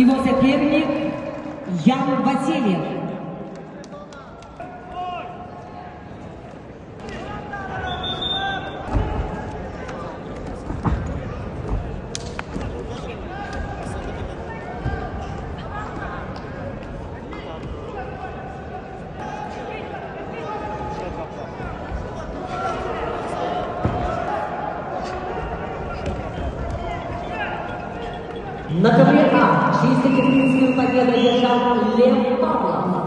Его соперник Ян Васильев. На ковре А чисто техническую победу держал Лев Павлов.